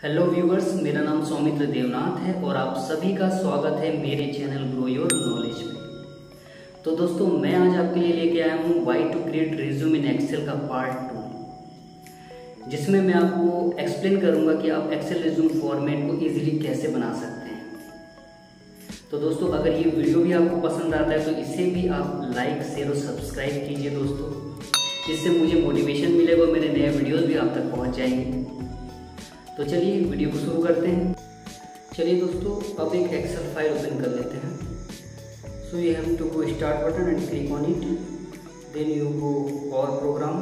Hello viewers, मेरा नाम सौमित्र देवनाथ है और आप सभी का स्वागत है मेरे चैनल ग्रो योर नॉलेज में। तो दोस्तों, मैं आज आपके लिए लेके आया हूँ why to create resume in Excel का पार्ट 2, जिसमें मैं आपको एक्सप्लेन करूँगा कि आप एक्सेल रिज्यूम फॉर्मेट को इजीली कैसे बना सकते हैं। तो दोस्तों, अगर ये वीडियो भी आपको पसंद आता है तो इसे भी आप लाइक, शेयर और सब्सक्राइब कीजिए दोस्तों, जिससे मुझे मोटिवेशन मिलेगा और मेरे नए वीडियोज़ भी आप तक पहुँच जाएंगे। तो चलिए वीडियो को शुरू करते हैं। चलिए दोस्तों, अब एक एक्सेल फाइल ओपन कर लेते हैं। So you have to go start button and click on it, then you go और program,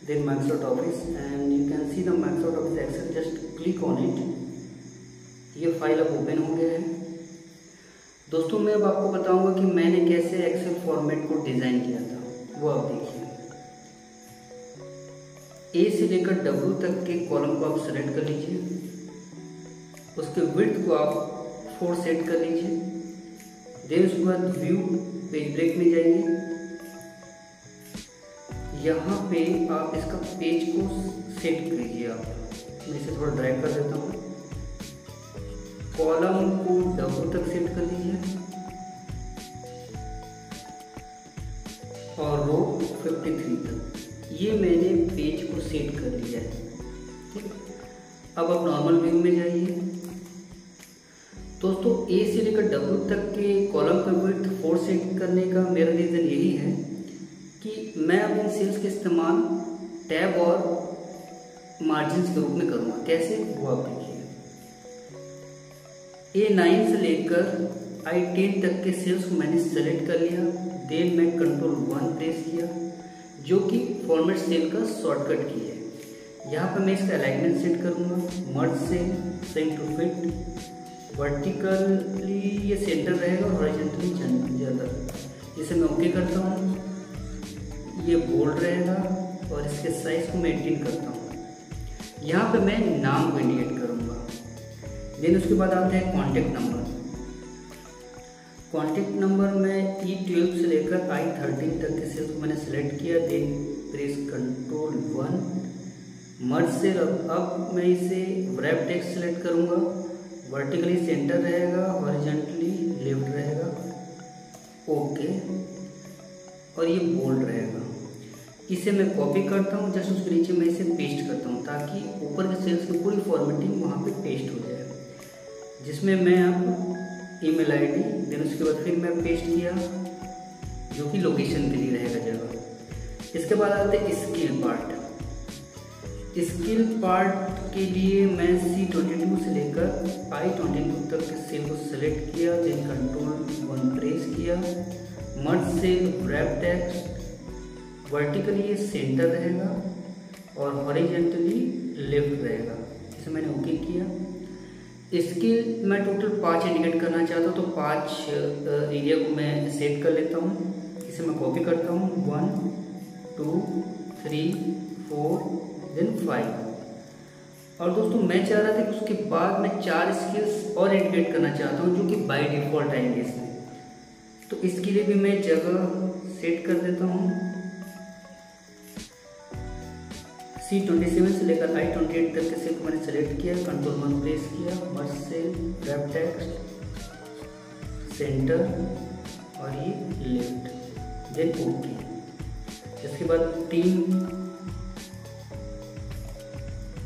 then Microsoft Office and you can see the Microsoft Office Excel, just click on it. ये file अब open हो गया है। दोस्तों, मैं अब आपको बताऊंगा कि मैंने कैसे एक्सेल फॉर्मेट को डिज़ाइन किया था, वो आप देखिए। ए से लेकर डब्ल्यू तक के कॉलम को आप सेलेक्ट कर लीजिए, उसके विड्थ को आप 4 सेट कर लीजिए। देन उसके बाद व्यू पेज ब्रेक में जाइए, यहाँ पे आप इसका पेज को सेट कीजिए। आप मैं इसे थोड़ा ड्रैग कर देता हूँ, कॉलम को डब्ल्यू तक सेट कर लीजिए और रो 53 तक। ये मैंने पेज को सेट कर लिया है, ठीक। अब आप नॉर्मल व्यू में जाइए। दोस्तों, ए से लेकर डब्ल्यू तक के कॉलम का विड्थ 4 सेट करने का मेरा रीज़न यही है कि मैं अब इन सेल्स का इस्तेमाल टैब और मार्जिन के रूप में करूँगा। कैसे, वो आप देखिए। A9 से लेकर I10 तक के सेल्स को मैंने सेलेक्ट कर लिया। देन मैं कंट्रोल 1 प्रेस किया, जो कि फॉर्मेट सेल का शॉर्टकट की है। यहाँ पर मैं इसका अलाइनमेंट सेट करूँगा, merge cell, sent to fit, vertically ये सेंटर रहेगा, हॉरिजॉन्टली जनरल। इसे मैं ओके करता हूँ, ये बोल्ड रहेगा और इसके साइज को मैं 18 करता हूँ। यहाँ पे मैं नाम को इंडिकेट करूँगा। देन उसके बाद आता है कॉन्टेक्ट नंबर। कॉन्टेक्ट नंबर में E12 से लेकर I13 तक के सेल्स को मैंने सेलेक्ट किया। Then press control 1, merge cell. अब मैं इसे व्रैप टेक्स्ट सेलेक्ट करूँगा, वर्टिकली सेंटर रहेगा, हॉरिजॉन्टली लेफ्ट रहेगा, ओके, और ये बोल्ड रहेगा। इसे मैं कॉपी करता हूँ, जस्ट उसके नीचे मैं इसे पेस्ट करता हूँ ताकि ऊपर के सेल्स की पूरी फॉर्मेटिंग वहाँ पे पेस्ट हो जाए, जिसमें मैं अब ईमेल आईडी, देन उसके बाद फिर मैं पेस्ट किया, जो कि लोकेशन के लिए रहेगा जगह। इसके बाद आते हैं स्किल पार्ट। स्किल पार्ट के लिए मैं C22 से लेकर I22 तक के सेल को सेलेक्ट किया, देन कंट्रोल 1 प्रेस किया, merge cell, wrap text, vertically ये सेंटर रहेगा और हॉरिजॉन्टली लेफ्ट रहेगा। इसे मैंने ओके किया। इसकी मैं टोटल 5 इंडिकेट करना चाहता हूँ, तो 5 एरिया को मैं सेट कर लेता हूँ। इसे मैं कॉपी करता हूँ, 1 2 3 4 देन 5। और दोस्तों, मैं चाह रहा था कि उसके बाद मैं 4 स्किल्स और इंडिकेट करना चाहता हूँ, जो कि बाय डिफॉल्ट आएंगे इसमें। तो इसके लिए भी मैं जगह सेट कर देता हूँ। C27 से लेकर I28 तक के सेल को मैंने सेलेक्ट किया, कंट्रोल 1 प्रेस किया, merge cell, wrap text, centre और ये लेफ्ट, देन ओके। इसके बाद 3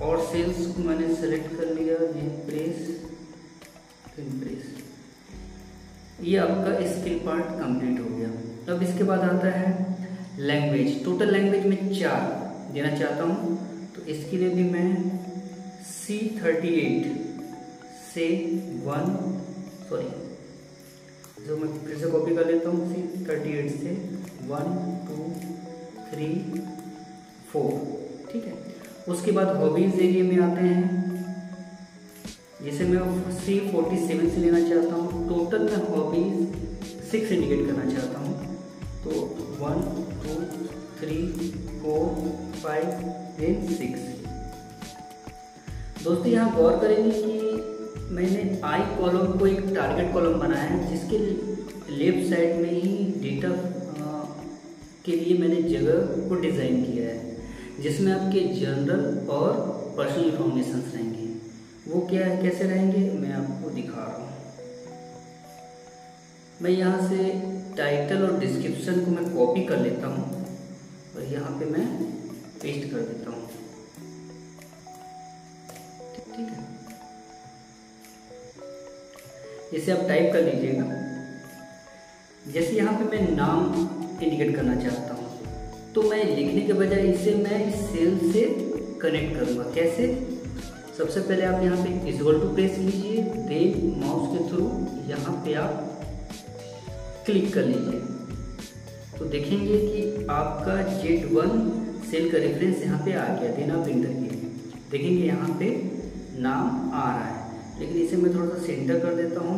और सेल्स को मैंने सेलेक्ट कर लिया, ये प्रेस, फिर प्रेस। ये आपका स्किल पार्ट कंप्लीट हो गया। अब इसके बाद आता है लैंग्वेज। टोटल लैंग्वेज में 4 देना चाहता हूँ, तो इसके लिए भी मैं C38 से 1 जो मैं फिर से कॉपी कर लेता हूँ, C38 से 1 2 3 4, ठीक है। उसके बाद हॉबीज एरिया में आते हैं, जिसे मैं C47 से लेना चाहता हूँ। टोटल मैं हॉबीज 6 इंडिकेट करना चाहता हूँ, तो 1 2 3 4 5 देन 6। दोस्तों, यहाँ गौर करेंगे कि मैंने आई कॉलम को एक टारगेट कॉलम बनाया है, जिसके लेफ्ट साइड में ही डेटा के लिए मैंने जगह को डिज़ाइन किया है, जिसमें आपके जनरल और पर्सनल इन्फॉर्मेशन रहेंगे। वो क्या है, कैसे रहेंगे मैं आपको दिखा रहा हूँ। मैं यहाँ से टाइटल और डिस्क्रिप्शन को मैं कॉपी कर लेता हूँ और यहाँ पे मैं पेस्ट कर देता हूँ। ठीक है, इसे आप टाइप कर लीजिएगा। जैसे यहाँ पे मैं नाम इंडिकेट करना चाहता हूँ, तो मैं लिखने के बजाय इसे मैं इस सेल से कनेक्ट करूँगा। कैसे? सबसे पहले आप यहाँ पे इक्वल टू प्रेस कीजिए, देन माउस के थ्रू यहाँ पे आप क्लिक कर लीजिए, तो देखेंगे कि आपका Z1 सेल का रेफरेंस यहाँ पे आ गया। देन आप इंटर कीजिए, देखेंगे यहाँ पे नाम आ रहा है। लेकिन इसे मैं थोड़ा सा सेंटर कर देता हूँ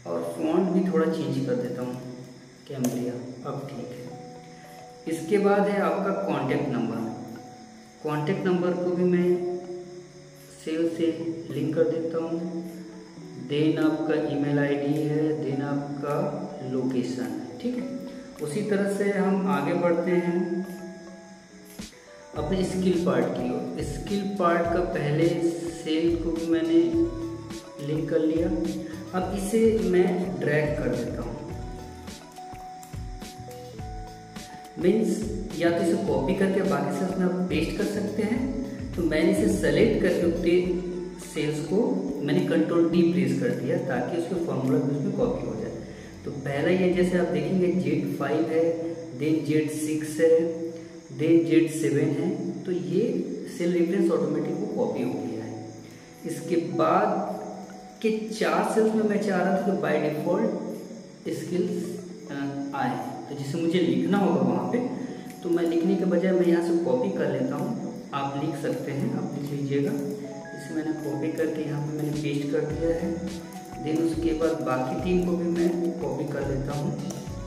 और फॉन्ट भी थोड़ा चेंज कर देता हूँ, कैम्ब्रिया। अब ठीक है। इसके बाद है आपका कॉन्टैक्ट नंबर। कॉन्टैक्ट नंबर को भी मैं सेल से लिंक कर देता हूँ। देन आपका ईमेल आईडी है, देन आपका लोकेशन है। ठीक है, उसी तरह से हम आगे बढ़ते हैं अपने स्किल पार्ट की ओर। स्किल पार्ट का पहले सेल को भी मैंने लिंक कर लिया। अब इसे मैं ड्रैग कर देता हूँ, मीन्स या तो इसे कॉपी करके बाकी से उसमें आप पेस्ट कर सकते हैं। तो मैंने इसे सेलेक्ट करके उतने सेल्स को मैंने कंट्रोल-D प्रेस कर दिया ताकि उसके फॉर्मूला भी उसमें कॉपी हो जाए। तो पहला ये जैसे आप देखेंगे Z5 है, देन Z6 है, देन Z7 है, तो ये सेल रेफरेंस ऑटोमेटिक वो कॉपी हो गया है। इसके बाद के 4 सेल्स में मैं चाह रहा था कि बाय डिफ़ॉल्ट स्किल्स आए, तो जिसे मुझे लिखना होगा वहाँ पे, तो मैं लिखने के बजाय मैं यहाँ से कॉपी कर लेता हूँ। आप लिख सकते हैं, आप लिख लीजिएगा। इसे मैंने कॉपी करके यहाँ पे मैंने पेस्ट कर दिया है। देन उसके बाद बाकी 3 को भी मैं कॉपी कर लेता हूँ,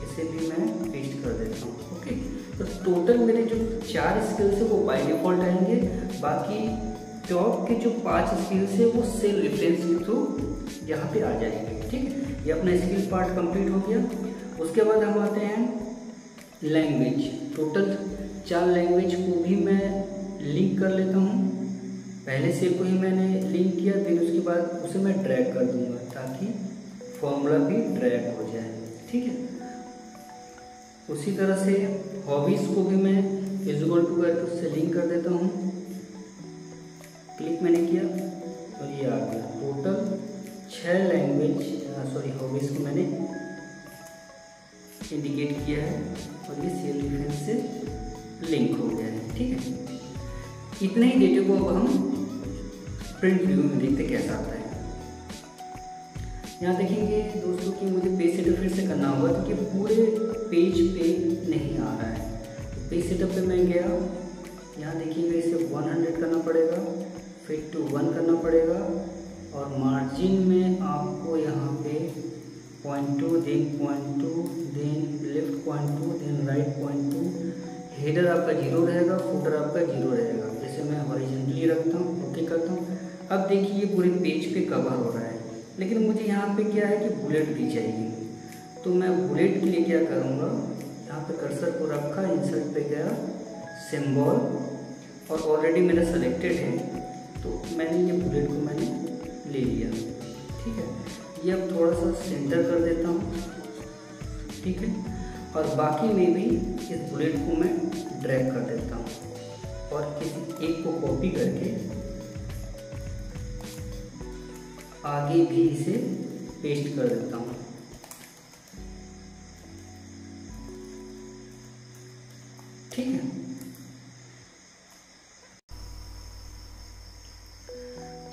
इसे भी मैं पेस्ट कर देता हूँ। ओके, तो टोटल मेरे जो 4 स्किल्स है वो बाय डिफ़ॉल्ट आएंगे। बाकी टॉप के जो 5 स्किल्स है वो सेल रेफरेंस के थ्रू यहाँ पे आ जाएंगे। ठीक है, ये अपना स्किल पार्ट कंप्लीट हो गया। उसके बाद हम आते हैं लैंग्वेज। टोटल 4 लैंग्वेज को भी मैं लिंक कर लेता हूँ। पहले सेल को ही मैंने लिंक किया, फिर उसके बाद उसे मैं ड्रैग कर दूंगा ताकि फॉर्मूला भी ड्रैग हो जाए। ठीक है, उसी तरह से हॉबीज़ को भी मैं इक्वल टू करके उससे लिंक कर देता हूँ। क्लिक मैंने किया और ये आ गया। टोटल 6 लैंग्वेज हॉबीज़ को मैंने इंडिकेट किया है और ये सेल रेफरेंस से लिंक हो गया है। ठीक है, इतने ही डेटा को अब हम प्रिंट व्यू में देखते कैसा आता है। यहाँ देखेंगे दोस्तों कि मुझे पेज सेटअप फिर से करना होगा क्योंकि पूरे पेज पे नहीं आ रहा है। तो पेज सेटअप पे मैं गया, यहाँ देखिएगा इसे 100 करना पड़ेगा, फिट टू 1 करना पड़ेगा और मार्जिन में आपको यहाँ पे 0.2 then 0.2 then left 0.2 then right 0.2। Header आपका 0 रहेगा, फुटर आपका 0 रहेगा। जैसे मैं हॉरिजॉन्टली रखता हूँ, ओके करता हूँ। अब देखिए ये पूरे पेज पे कवर हो रहा है, लेकिन मुझे यहाँ पे क्या है कि बुलेट भी चाहिए। तो मैं बुलेट के लिए क्या करूँगा, यहाँ पे कर्सर को रखा, इंसर्ट पे गया, सिंबल, और ऑलरेडी मेरा सेलेक्टेड है तो मैंने ये बुलेट को मैंने ले लिया। ठीक है, ये अब थोड़ा सा सेंटर कर देता हूँ। ठीक है, और बाकी में भी इस बुलेट को मैं ड्रैग कर देता हूँ और किसी एक को कॉपी करके आगे भी इसे पेस्ट कर देता हूँ। ठीक है,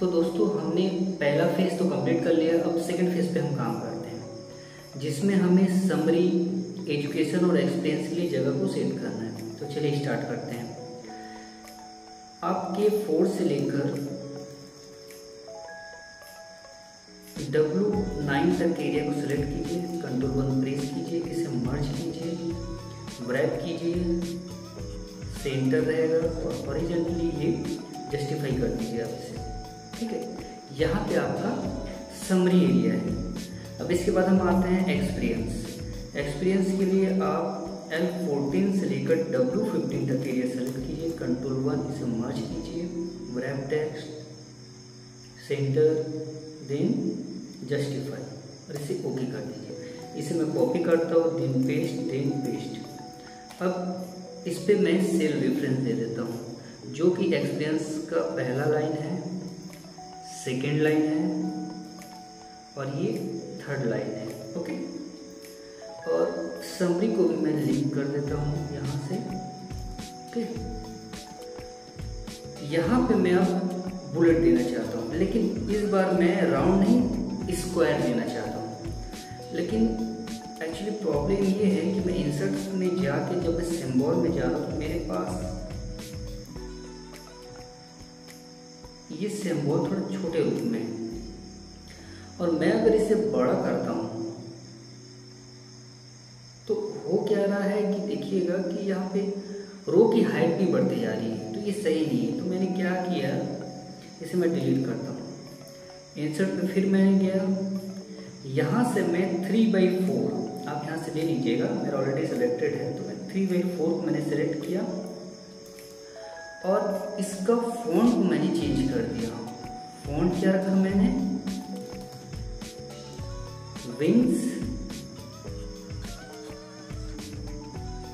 तो दोस्तों हमने पहला फेज तो कंप्लीट कर लिया। अब सेकंड फेज पे हम काम करते हैं जिसमें हमें समरी, एजुकेशन और एक्सपीरियंस के लिए जगह को सेट करना है। तो चलिए स्टार्ट करते हैं। आपके 4 से लेकर W9 तक के एरिया को सिलेक्ट कीजिए, Ctrl+1 प्रेस कीजिए, इसे मर्ज कीजिए, व्रैप कीजिए, सेंटर रहेगा और हॉरिजॉन्टली ये जस्टिफाई कर दीजिए आप इसे। ठीक है, यहाँ पे आपका समरी एरिया है। अब इसके बाद हम आते हैं एक्सपीरियंस। एक्सपीरियंस के लिए आप L14 से लेकर W15 तक एरिया सेलेक्ट कीजिए, Ctrl+1 इसे मर्ज कीजिए, wrap text, centre, then justify और इसे ओके कर दीजिए। इसे मैं कॉपी करता हूँ, देन पेस्ट, देन पेस्ट। अब इस पे मैं सेल रेफरेंस दे देता हूँ, जो कि एक्सपीरियंस का पहला लाइन है, सेकेंड लाइन है और ये थर्ड लाइन है। ओके, और समरी को भी मैं लिंक कर देता हूँ यहाँ से। ओके, यहाँ पे मैं अब बुलेट देना चाहता हूँ, लेकिन इस बार मैं राउंड नहीं स्क्वायर देना चाहता हूँ। लेकिन एक्चुअली प्रॉब्लम ये है कि मैं इंसर्ट में जाके जब मैं सिंबल में जा रहा हूँ तो मेरे पास ये सिंबल थोड़ा छोटे रूप में है, और मैं अगर इसे बड़ा करता हूँ तो हो क्या रहा है कि देखिएगा कि यहाँ पे रो की हाइट भी बढ़ती जा रही है, तो ये सही नहीं है। तो मैंने क्या किया, इसे मैं डिलीट करता हूँ। इंसर्ट पे फिर मैं गया, यहाँ से मैं 3/4 आप यहाँ से ले लीजिएगा, मेरा ऑलरेडी सिलेक्टेड है, तो मैं 3/4 को मैंने सेलेक्ट किया और इसका फॉन्ट को मैंने चेंज कर दिया। फॉन्ट क्या रखा मैंने, विंग्स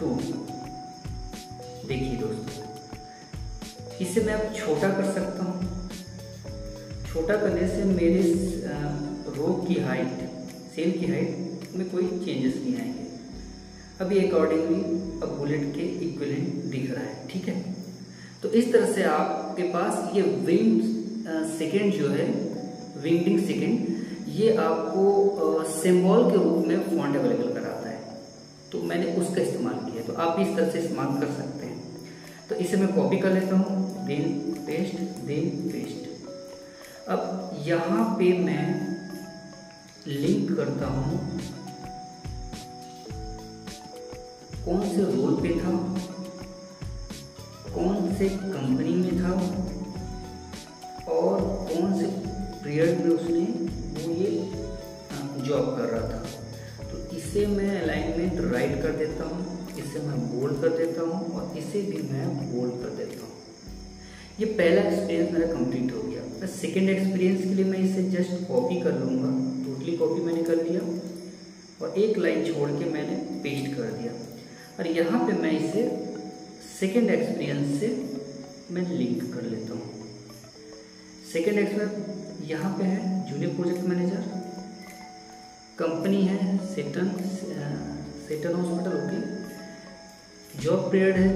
2। देखिए दोस्तों, इसे मैं अब छोटा कर सकता हूँ। छोटा करने से मेरे रो की हाइट, सेल की हाइट में कोई चेंजेस नहीं आएंगे। अभी अकॉर्डिंगली अब बुलेट के इक्विवेलेंट दिख रहा है। ठीक है, तो इस तरह से आपके पास ये विंग सेकेंड जो है, विंडिंग सेकेंड, ये आपको सिंबल के रूप में फॉन्ट अवेलेबल कराता है। तो मैंने उसका इस्तेमाल किया, तो आप भी इस तरह से इस्तेमाल कर सकते हैं। तो इसे मैं कॉपी कर लेता हूँ, देन पेस्ट, देन पेस्ट। अब यहाँ पे मैं लिंक करता हूँ कौन से रोल पे था, कौन से कंपनी में था और कौन से पीरियड में उसने वो ये जॉब कर रहा था। तो इसे मैं अलाइनमेंट राइट कर देता हूँ, इसे मैं बोल्ड कर देता हूँ और इसे भी मैं बोल्ड कर देता हूँ। ये पहला एक्सपीरियंस मेरा कंप्लीट हो गया। मैं सेकेंड एक्सपीरियंस के लिए मैं इसे जस्ट कॉपी कर लूँगा, टोटली कॉपी मैंने कर लिया और एक लाइन छोड़ के मैंने पेस्ट कर दिया। और यहाँ पे मैं इसे सेकेंड एक्सपीरियंस से मैं लिंक कर लेता हूँ। सेकेंड एक्सपीरियंस यहाँ पे है, जूनियर प्रोजेक्ट मैनेजर, कंपनी है सेटन हॉस्पिटल। ओके, जॉब पीरियड है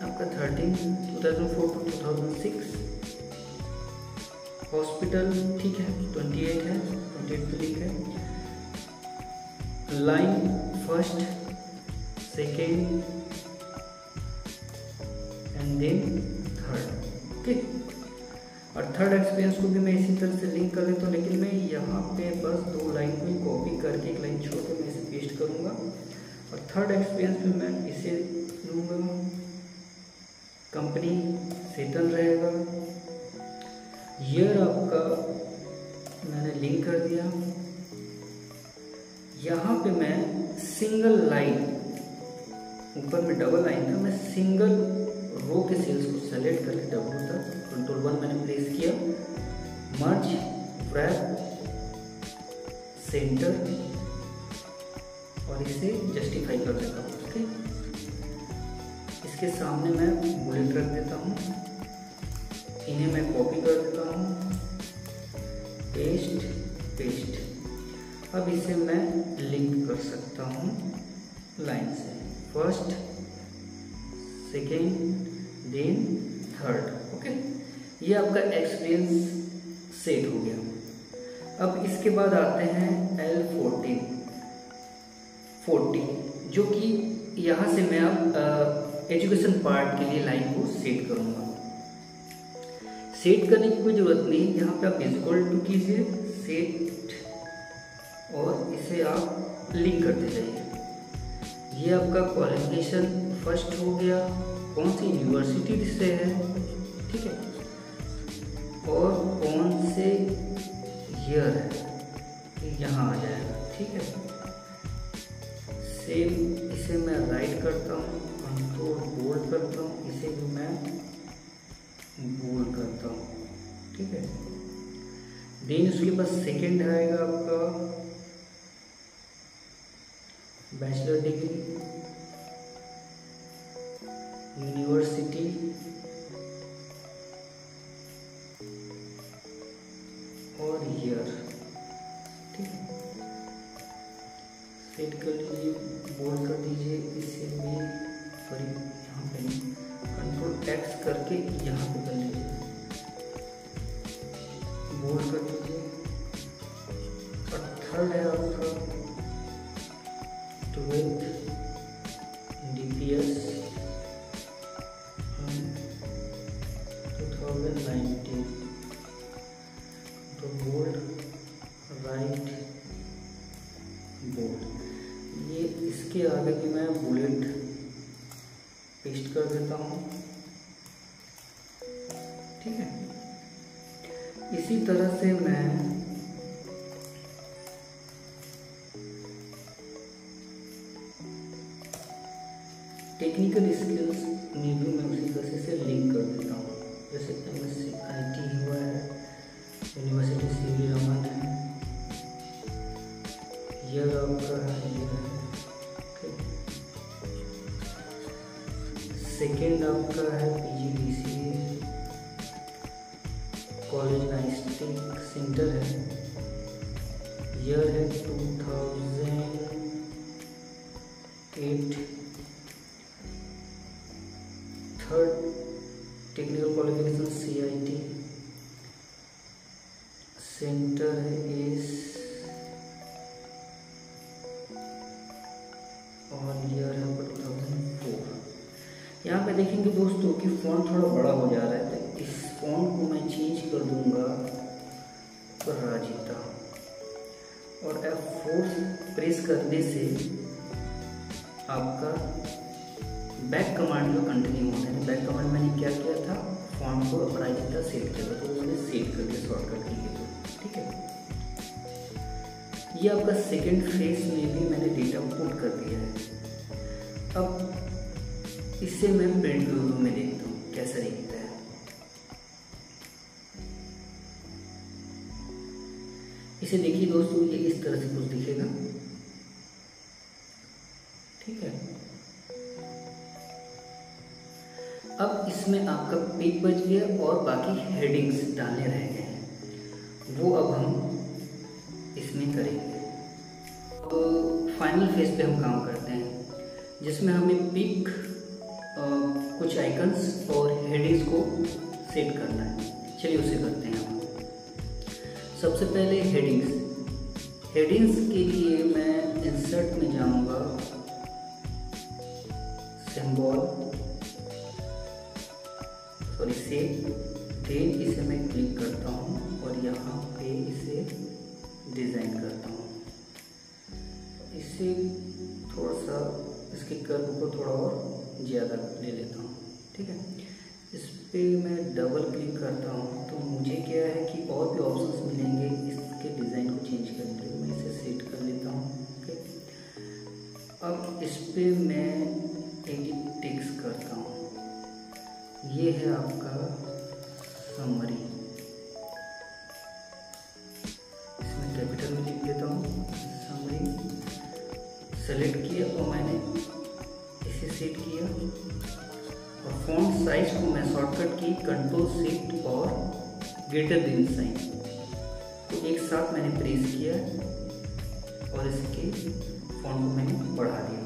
आपका 2004 to 2006। हॉस्पिटल ठीक है, 28 है, 28 पे लिख है। Line first, second and then third. Okay, और थर्ड एक्सपीरियंस को भी मैं इसी तरह से लिंक कर लेता हूँ, लेकिन मैं यहाँ पे बस 2 लाइन को ही कॉपी करके एक लाइन छोड़ के मैं इसे पेस्ट करूँगा। और थर्ड एक्सपीरियंस में मैं इसे लूँगा, कंपनी सेटन रहेगा, ईयर आपका मैंने लिंक कर दिया। यहाँ पे मैं सिंगल लाइन, ऊपर में डबल लाइन था, मैं सिंगल रो के सेल्स को सेलेक्ट करके W तक Ctrl+1 मैंने प्रेस किया, मर्ज, रैप, सेंटर और इसे जस्टिफाई कर देता हूँ। ओके, इसके सामने मैं बुलेट रख देता हूँ, इन्हें मैं कॉपी कर देता हूँ, पेस्ट, पेस्ट। अब इसे मैं लिंक कर सकता हूँ लाइन से, first, second, then third. Okay, ये आपका एक्सपीरियंस सेट हो गया। अब इसके बाद आते हैं L40, जो कि यहाँ से मैं अब एजुकेशन पार्ट के लिए लाइन को सेट करूँगा। सेट करने की कोई ज़रूरत नहीं, यहाँ पे आप इक्वल टू कीजिए, सेट, और इसे आप लिंक करते जाइए। ये आपका क्वालिफिकेशन फर्स्ट हो गया, कौन सी यूनिवर्सिटी से है, ठीक है, और कौन से ईयर है, यहाँ आ जाएगा। ठीक है, सेम इसे मैं राइट करता हूँ, कंट्रोल बोल्ड करता हूँ, इसे भी मैं बोल्ड करता हूँ। ठीक है, देन उसके बाद सेकेंड आएगा आपका बैचलर डिग्री, यूनिवर्सिटी, और ईयर। ठीक है, सेट कर लीजिए, बोल्ड कर दीजिए, इसे भी सॉरी यहाँ पे कंट्रोल एक्स करके यहाँ पे कर लीजिए, बोल्ड कर दीजिए। और थर्ड है आपका 12th DPS 2019, तो बोल्ड राइट बोल्ड। ये इसके आगे भी मैं बुलेट पेस्ट कर देता हूँ। ठीक है, इसी तरह से मैं टेक्निकल स्किल्स में भी मैं उसी तरह से लिंक कर देता हूँ। जैसे MSc IT हुआ है, यूनिवर्सिटी CV रमन है, ईयर आपका है, ये है। सेकेंड आपका है PGDCA, कॉलेज नाइस्टिक सेंटर है, ईयर है 2008, third technical qualification CIT, centre है एस, और ईयर है 2004। यहाँ पे देखेंगे दोस्तों कि फ़ॉन्ट थोड़ा बड़ा हो जा रहा है, तो इस फ़ॉन्ट को मैं चेंज कर दूंगा राजिता, और F4 प्रेस करने से आपका बैक कमांड का कंटिन्यू होता है। बैक कमांड मैंने क्या किया था, फॉन्ट को अपराजिता सेट किया था, तो उसने सेट करके शॉर्टकट किए थे। ठीक है, ये आपका सेकेंड फेज में भी मैंने डेटा पुट कर दिया है। अब इससे मैं प्रिंट व्यू में देखता हूँ कैसा दिखता है। इसे देखिए दोस्तों, ये इस तरह से कुछ दिखेगा। ठीक है, अब इसमें आपका पिक बच गया और बाकी हेडिंग्स डालने रह गए हैं, वो अब हम इसमें करेंगे। तो फाइनल फेज पे हम काम करते हैं, जिसमें हमें पिक, कुछ आइकन्स और हेडिंग्स को सेट करना है। चलिए उसे करते हैं हम। सबसे पहले हेडिंग्स के लिए मैं इंसर्ट में जाऊंगा, सिंबल सॉरी सेव, देन इसे मैं क्लिक करता हूँ और यहाँ पे इसे डिज़ाइन करता हूँ। इसे थोड़ा सा इसके कर्व को थोड़ा और ज़्यादा ले लेता हूँ। ठीक है, इस पे मैं डबल क्लिक करता हूँ तो मुझे क्या है कि और भी ऑप्शंस मिलेंगे इसके डिज़ाइन को चेंज करने के लिए। मैं इसे सेट कर लेता हूँ। ओके, अब इस पे मैं एडिट टेक्स्ट करता हूँ। ये है आपका समरी, इसमें कैपिटल में लिख देता हूँ समरी। सेलेक्ट किया और मैंने इसे सेट किया, और फॉन्ट साइज को मैं शॉर्टकट की कंट्रोल शिफ्ट और ग्रेटर देन साइन तो एक साथ मैंने प्रेस किया और इसके फॉन्ट को मैंने बढ़ा दिया।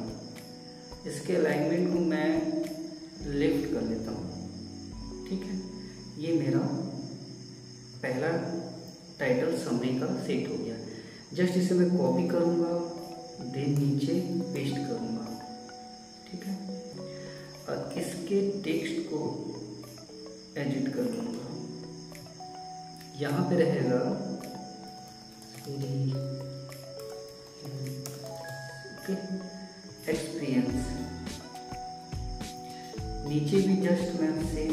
इसके अलाइनमेंट को मैं लेफ्ट कर लेता हूँ। ठीक है, ये मेरा पहला टाइटल समरी का सेट हो गया। जस्ट इसे मैं कॉपी करूँगा, देन नीचे पेस्ट करूँगा। ठीक है, और इसके टेक्स्ट को एडिट कर लूँगा। यहाँ पे रहेगा एक्सपीरियंस, नीचे भी जस्ट मैं सेम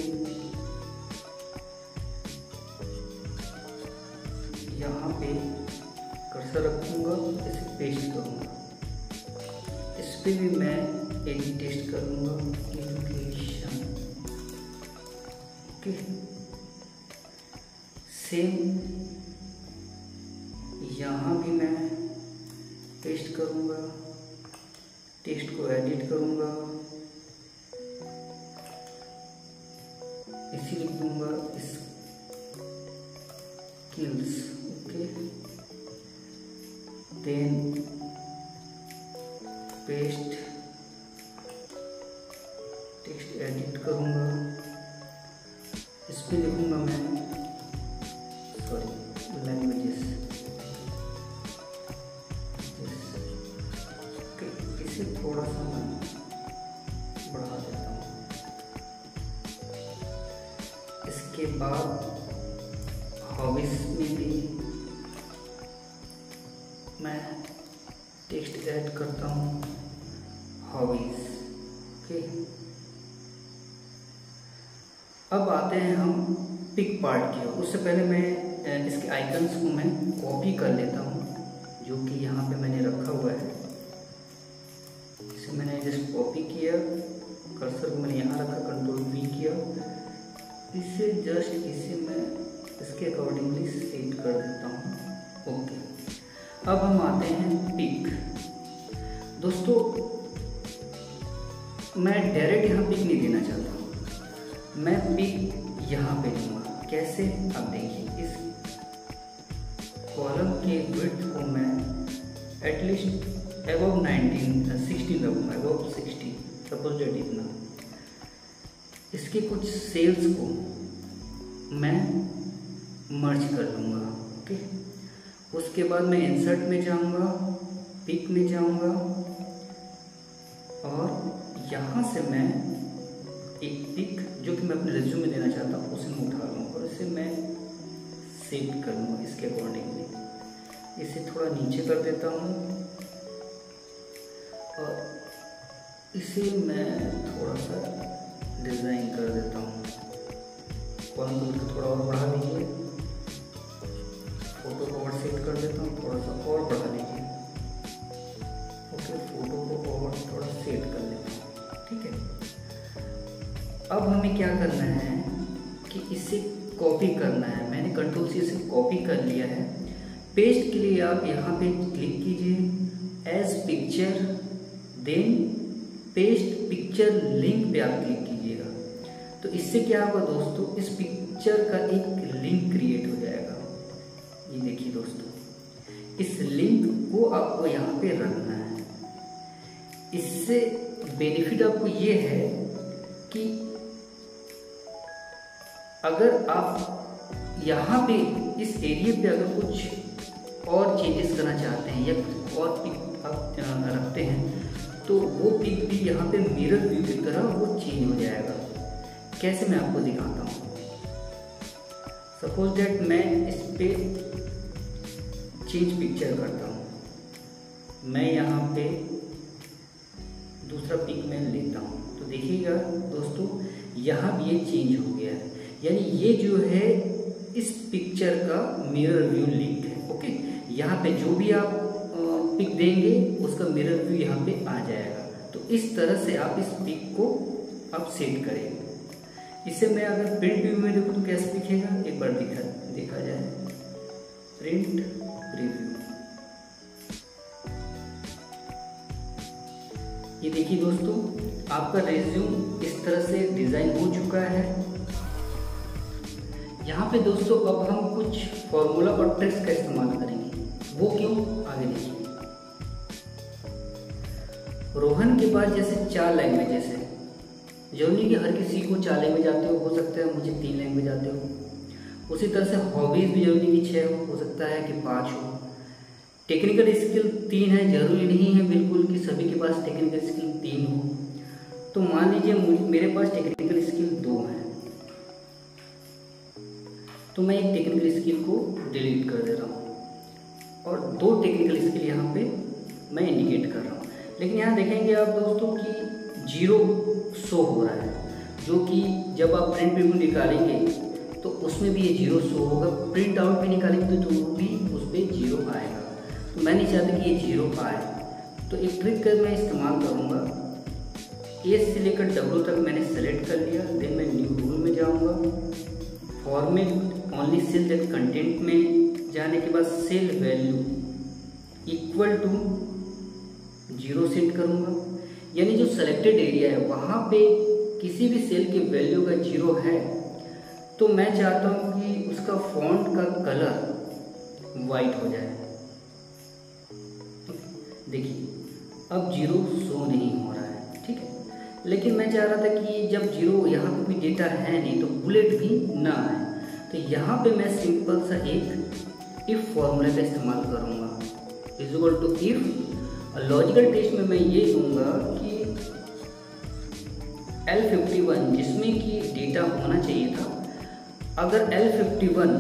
यहाँ पे कर्सर रखूँगा, इसे पेस्ट करूँगा। इस पे भी मैं एडिट टेस्ट करूँगा, एजुकेशन। ओके, सेम यहाँ भी मैं पेस्ट करूँगा, टेक्स्ट को एडिट करूँगा, इसी लिख दूँगा skills. Okay, then paste, text edit करूँगा, इस पे लिखूँगा मैं लैंग्वेजेस। इसे थोड़ा सा मैं बढ़ा देता हूँ। इसके बाद हॉबीज में भी मैं टेक्स्ट ऐड करता हूँ, हॉबीज। ओके, अब आते हैं हम पिक पार्ट की ओर। उससे पहले मैं इसके आइकन्स को मैं कॉपी कर लेता हूँ, जो कि यहाँ पे मैंने रखा हुआ है। इसे मैंने जस्ट कॉपी किया, कर्सर को मैंने यहाँ रखा, कंट्रोल V किया, इसे जस्ट इसे मैं इसके अकॉर्डिंगली सेट कर देता हूँ। ओके, अब हम आते हैं पिक। दोस्तों मैं डायरेक्ट यहाँ पिक नहीं देना चाहता हूँ, मैं पिक यहाँ पे दूंगा। कैसे, आप देखिए, इस कॉलम के विड्थ को मैं एटलीस्ट अबव 16 रखूँगा, अबव 16, सपोज डेट इतना। इसके कुछ सेल्स को मैं मर्ज कर लूँगा। ओके, उसके बाद मैं इंसर्ट में जाऊँगा, पिक में जाऊँगा और यहाँ से मैं एक पिक जो कि मैं अपने रिज्यूम में देना चाहता हूँ उसे मैं उठा लूँगा और इसे मैं सेट कर लूँगा इसके अकॉर्डिंगली। इसे थोड़ा नीचे कर देता हूँ और इसे मैं थोड़ा सा डिज़ाइन कर देता हूँ। कॉलम को थोड़ा और बढ़ा लीजिए, फोटो को और सेट कर देता हूँ, थोड़ा सा और बढ़ा लीजिए। ओके, फोटो को और थोड़ा सेट कर लेता हूँ। ठीक है, अब हमें क्या करना है कि इसे कॉपी करना है। मैंने कंट्रोल C से कॉपी कर लिया है। पेस्ट के लिए आप यहाँ पे क्लिक कीजिए, as picture, then paste picture link पे आप क्लिक कीजिएगा। तो इससे क्या होगा दोस्तों, इस पिक्चर का एक लिंक क्रिएट हो जाएगा। ये देखिए दोस्तों, इस लिंक को आपको यहाँ पे रखना है। इससे बेनिफिट आपको ये है कि अगर आप यहाँ पे इस एरिया पे अगर कुछ और चेंजेस करना चाहते हैं या कुछ और पिक आप रखते हैं तो वो पिक भी यहाँ पे मिरर व्यू की तरह वो चेंज हो जाएगा। कैसे, मैं आपको दिखाता हूँ। सपोज दैट मैं इस पे चेंज पिक्चर करता हूँ, मैं यहाँ पे दूसरा पिक में लेता हूँ, तो देखिएगा दोस्तों यहाँ भी ये चेंज हो गया है। यानी ये जो है इस पिक्चर का मिरर व्यू लिंक है। ओके, यहाँ पे जो भी आप पिक देंगे उसका मिरर व्यू यहाँ पे आ जाएगा। तो इस तरह से आप इस पिक को आप सेट करेंगे। इसे मैं अगर प्रिंट व्यू में देखूँ तो कैसे दिखेगा, एक बार देखा जाए, प्रिंट प्रीव्यू। ये देखिए दोस्तों, आपका रिज्यूम इस तरह से डिजाइन हो चुका है। यहाँ पे दोस्तों अब हम कुछ फॉर्मूला और ट्रिक्स का इस्तेमाल करेंगे। वो क्यों, आगे देखिए। रोहन के पास जैसे 4 लैंग्वेजेस है, जो नहीं कि हर किसी को 4 लैंग्वेज आते हो सकता है मुझे 3 लैंग्वेज आते हो। उसी तरह से हॉबीज भी जरूरी नहीं कि 6 हो सकता है कि 5 हो। टेक्निकल स्किल 3 है, जरूरी नहीं है बिल्कुल कि सभी के पास टेक्निकल स्किल 3 हो। तो मान लीजिए मेरे पास टेक्निकल स्किल 2 है, तो मैं एक टेक्निकल स्किल को डिलीट कर दे रहा हूँ और 2 टेक्निकल स्किल यहाँ पे मैं इंडिकेट कर रहा हूँ। लेकिन यहाँ देखेंगे आप दोस्तों कि 0 शो हो रहा है, जो कि जब आप प्रिंट प्रीव्यू निकालेंगे तो उसमें भी ये 0 शो होगा। प्रिंट आउट भी निकालेंगे तो भी उस पर 0 आएगा। तो मैं नहीं चाहता कि ये 0 आए, तो एक ट्रिक का मैं इस्तेमाल करूँगा। ए से लेकर W तक मैंने सेलेक्ट कर लिया, देन मैं न्यू रूल में जाऊँगा, format only cell that content में जाने के बाद cell value equal to 0 set करूँगा, यानी जो सेलेक्टेड एरिया है वहाँ पे किसी भी सेल की वैल्यू का 0 है तो मैं चाहता हूँ कि उसका फॉन्ट का कलर वाइट हो जाए। देखिए अब 0 शो नहीं हो रहा है, ठीक है। लेकिन मैं चाह रहा था कि जब 0 यहाँ पे भी डेटा है नहीं तो बुलेट भी ना आए, तो यहाँ पे मैं सिंपल सा एक इफ फॉर्मूले का इस्तेमाल करूँगा, is equal to if. Logical test में मैं ये दूंगा कि L51 जिसमें कि डेटा होना चाहिए था, अगर L51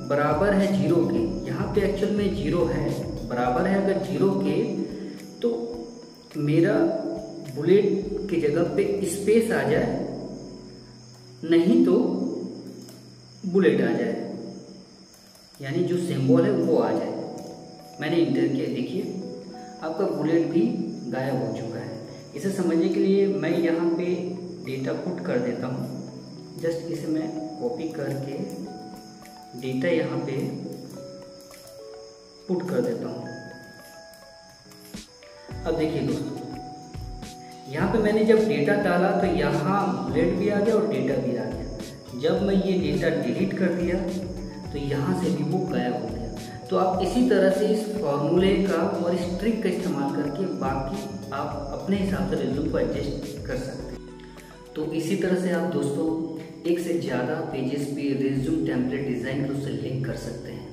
बराबर है 0 के, यहाँ पे एक्चुअल में 0 है, बराबर है अगर 0 के, तो मेरा बुलेट की जगह पे स्पेस आ जाए, नहीं तो बुलेट आ जाए, यानी जो सिंबल है वो आ जाए। मैंने इंटर किया, देखिए आपका बुलेट भी गायब हो चुका है। इसे समझने के लिए मैं यहाँ पे डेटा पुट कर देता हूँ। जस्ट इसे मैं कॉपी करके डेटा यहाँ पे पुट कर देता हूँ। अब देखिए दोस्तों, यहाँ पे मैंने जब डेटा डाला तो यहाँ बुलेट भी आ गया और डेटा भी आ गया। जब मैं ये डेटा डिलीट कर दिया तो यहाँ से भी वो गायब हो गया। तो आप इसी तरह से इस फॉर्मूले का और इस ट्रिक का इस्तेमाल करके बाकी आप अपने हिसाब से रिज्यूम को एडजस्ट कर सकते हैं। तो इसी तरह से आप दोस्तों एक से ज़्यादा पेजेस पे रिज्यूम टेम्पलेट डिज़ाइन कर उससे लिंक कर सकते हैं।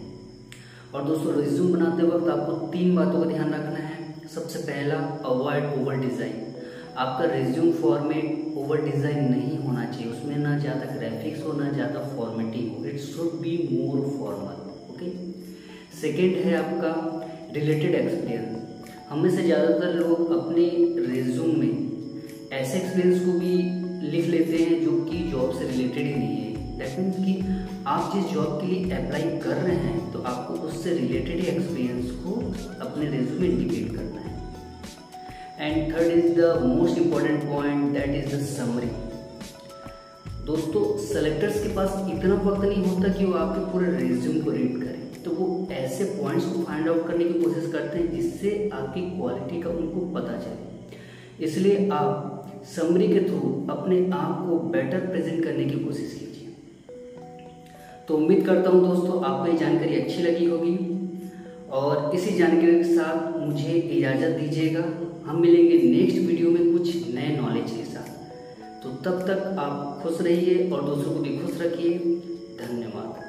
और दोस्तों रिज्यूम बनाते वक्त आपको 3 बातों का ध्यान रखना है। सबसे पहला, अवॉइड ओवर डिज़ाइन। आपका रिज्यूम फॉर्मेट ओवर डिज़ाइन नहीं होना चाहिए, उसमें ना ज़्यादा ग्राफिक्स हो ना ज़्यादा फॉर्मेटिंग हो, it should be more formal. Okay. Second है आपका रिलेटेड एक्सपीरियंस। हमें से ज़्यादातर लोग अपने रिज्यूम में ऐसे एक्सपीरियंस को भी लिख लेते हैं जो कि जॉब से रिलेटेड ही नहीं है। दैट मीन्स कि आप जिस जॉब के लिए अप्लाई कर रहे हैं तो आपको उससे रिलेटेड ही एक्सपीरियंस को अपने रिज्यूम में इंडिकेट करना है। And third is the most important point, that is the summary. दोस्तों सेलेक्टर्स के पास इतना वक्त नहीं होता कि वो आपके पूरे रिज्यूम को रीड करें, तो वो ऐसे पॉइंट्स को फाइंड आउट करने की कोशिश करते हैं जिससे आपकी क्वालिटी का उनको पता चले। इसलिए आप समरी के थ्रू अपने आप को बेटर प्रेजेंट करने की कोशिश कीजिए। तो उम्मीद करता हूँ दोस्तों आपको ये जानकारी अच्छी लगी होगी, और इसी जानकारी के साथ मुझे इजाज़त दीजिएगा। हम मिलेंगे नेक्स्ट वीडियो में कुछ नए नॉलेज के साथ। तो तब तक आप खुश रहिए और दूसरों को भी खुश रखिए। धन्यवाद।